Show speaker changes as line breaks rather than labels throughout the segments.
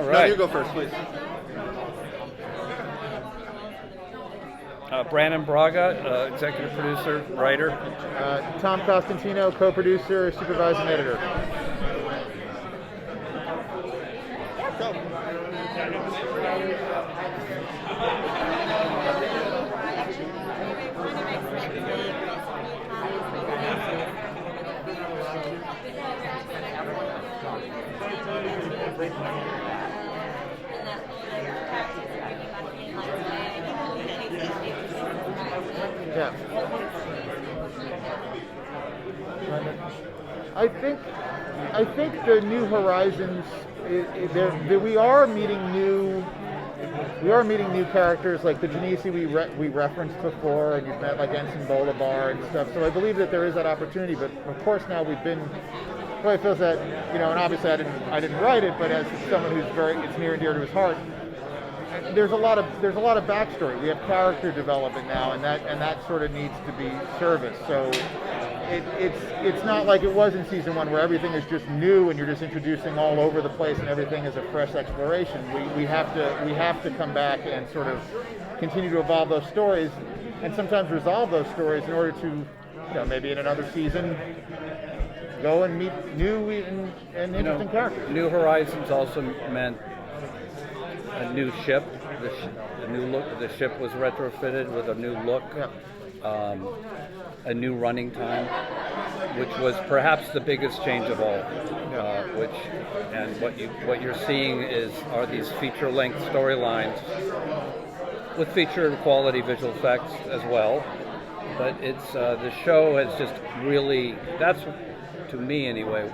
All right.
No, you go first, please.
Brannon, Braga, executive producer, writer.
Tom Costantino, co-producer, supervising editor.
Go.
Yeah. I think the New Horizons. We are meeting new characters like the Genesi we referenced before, and you've met like Ensign Bolivar and stuff. So I believe that there is that opportunity. But of course now we've been. Well, I feel that and obviously I didn't write it, but as someone who's it's near and dear to his heart. There's a lot of backstory. We have character development now, and that sort of needs to be serviced. So it's not like it was in season 1 where everything is just new and you're just introducing all over the place and everything is a fresh exploration. We have to come back and sort of continue to evolve those stories, and sometimes resolve those stories in order to maybe in another season go and meet new and interesting characters.
New Horizons also meant a new ship. The new look. The ship was retrofitted with a new look, a new running time, which was perhaps the biggest change of all. What you're seeing are these feature-length storylines with feature quality visual effects as well. But it's the show has just really, that's to me anyway,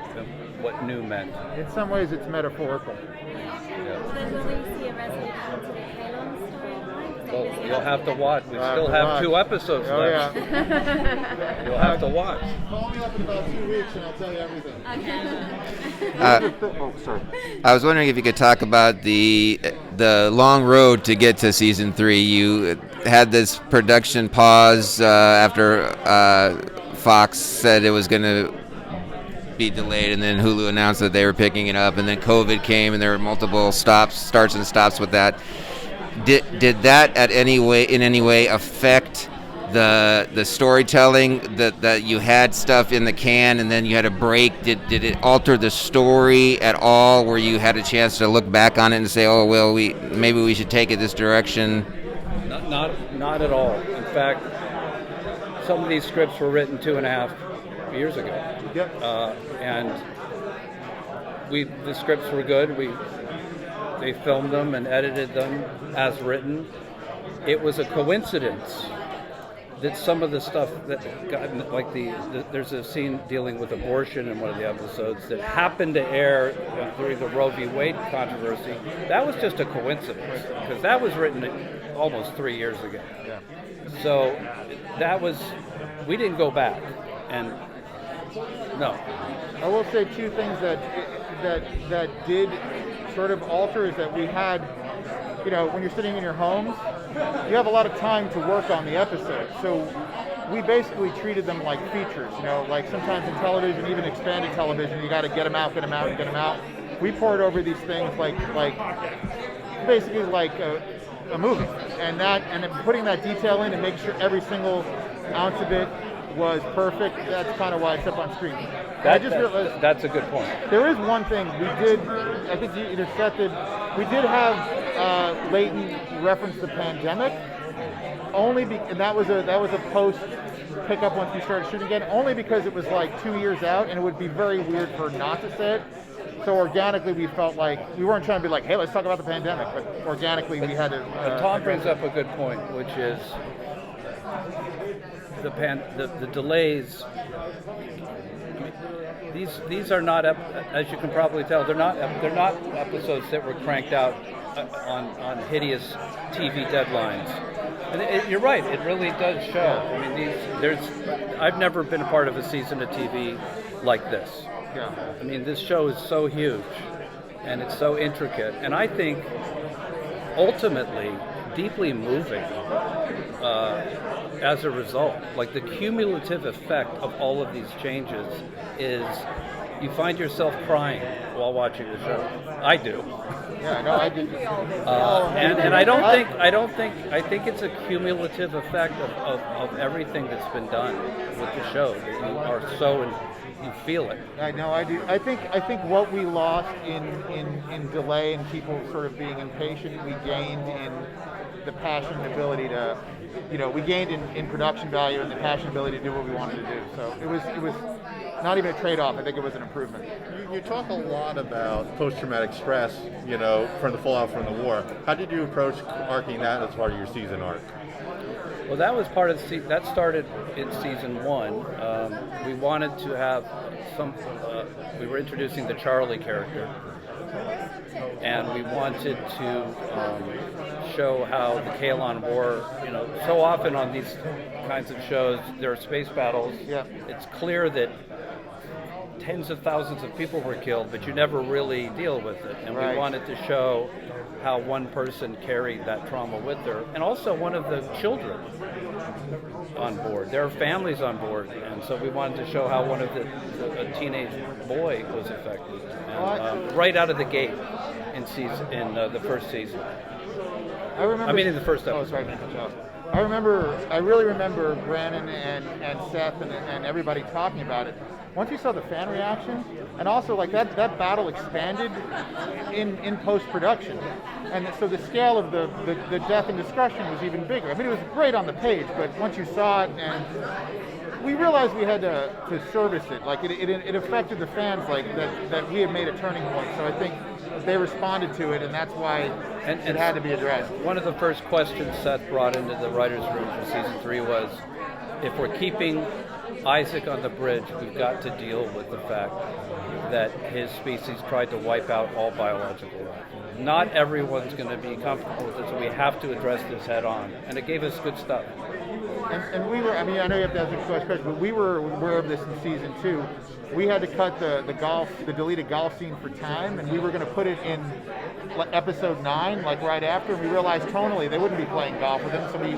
what new meant.
In some ways, it's metaphorical.
Well, then will we see a resolution to the Kalon storyline?
Well, you'll have to watch. We still have 2 episodes left.
Yeah.
You'll have to watch.
Call me up in about 2 weeks and I'll tell you everything.
Okay.
Sorry.
I was wondering if you could talk about the long road to get to season 3. You had this production pause after Fox said it was going to be delayed, and then Hulu announced that they were picking it up, and then COVID came, and there were multiple starts and stops with that. Did that in any way affect the storytelling, that you had stuff in the can and then you had a break? Did it alter the story at all, where you had a chance to look back on it and say, oh well, maybe we should take it this direction?
Not at all. In fact, some of these scripts were written 2.5 years ago.
Yep.
And the scripts were good. They filmed them and edited them as written. It was a coincidence that some of the stuff that got, like there's a scene dealing with abortion in one of the episodes that happened to air during the Roe v. Wade controversy. That was just a coincidence, because that was written almost 3 years ago.
Yeah.
So we didn't go back, and no.
I will say 2 things that did sort of alter is that we had, when you're sitting in your homes, you have a lot of time to work on the episode. So we basically treated them like features, like sometimes in television, even expanded television, you got to get them out. We poured over these things like basically like a movie, and then putting that detail in and make sure every single ounce of it was perfect. That's kind of why it's up on screen. I just realized
that's a good point.
There is one thing we did. I think you intercepted. We did have Leighton reference the pandemic, and that was a post pickup once we started shooting again. Only because it was like 2 years out, and it would be very weird for her not to say it. So organically, we felt like we weren't trying to be like, hey, let's talk about the pandemic, but organically we had to.
Tom brings up a good point, which is the delays. These are not, as you can probably tell, they're not episodes that were cranked out on hideous TV deadlines. And you're right, it really does show. I mean, I've never been a part of a season of TV like this.
Yeah.
I mean, this show is so huge, and it's so intricate, and I think ultimately deeply moving as a result. Like, the cumulative effect of all of these changes is you find yourself crying while watching the show. I do.
Yeah, no, I did.
And I think it's a cumulative effect of everything that's been done with the show. You are you feel it.
I know, I do. I think what we lost in delay and people sort of being impatient, we gained in the passion and ability to, we gained in production value and the passion and ability to do what we wanted to do. So it was not even a trade-off. I think it was an improvement.
You talk a lot about post-traumatic stress, from the fallout from the war. How did you approach arcing that as part of your season arc?
Well, that was part of that started in season 1. We wanted to have we were introducing the Charlie character, and we wanted to show how the Kalon War, so often on these kinds of shows, there are space battles.
Yeah.
It's clear that tens of thousands of people were killed, but you never really deal with it. And
Right.
we wanted to show how one person carried that trauma with her, and also one of the children on board. There are families on board, and so we wanted to show how one of a teenage boy was affected, and, right out of the gate in the first season.
I remember.
I mean, in the first
Oh,
episode.
sorry. I really remember Brannon and Seth and everybody talking about it. Once you saw the fan reaction, and also like that battle expanded in post-production, and so the scale of the death and destruction was even bigger. I mean, it was great on the page, but once you saw it, and we realized we had to service it. Like it affected the fans, like that we had made a turning point. So I think they responded to it, and that's why it had to be addressed.
One of the first questions Seth brought into the writers' room for season 3 was, if we're keeping Isaac on the bridge, we've got to deal with the fact that his species tried to wipe out all biological life. Not everyone's going to be comfortable with it, so we have to address this head on. And it gave us good stuff.
And we were, I mean, I know you have to ask a question, but we were aware of this in season 2. We had to cut the deleted golf scene for time, and we were going to put it in episode 9, like right after, and we realized tonally they wouldn't be playing golf with him, so we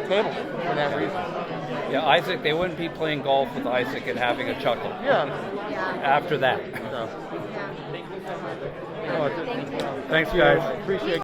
tabled it for that reason.
Yeah, Isaac, they wouldn't be playing golf with Isaac and having a chuckle.
Yeah.
After that.
So.
Yeah.
Oh,
Thanks, guys.
Appreciate it.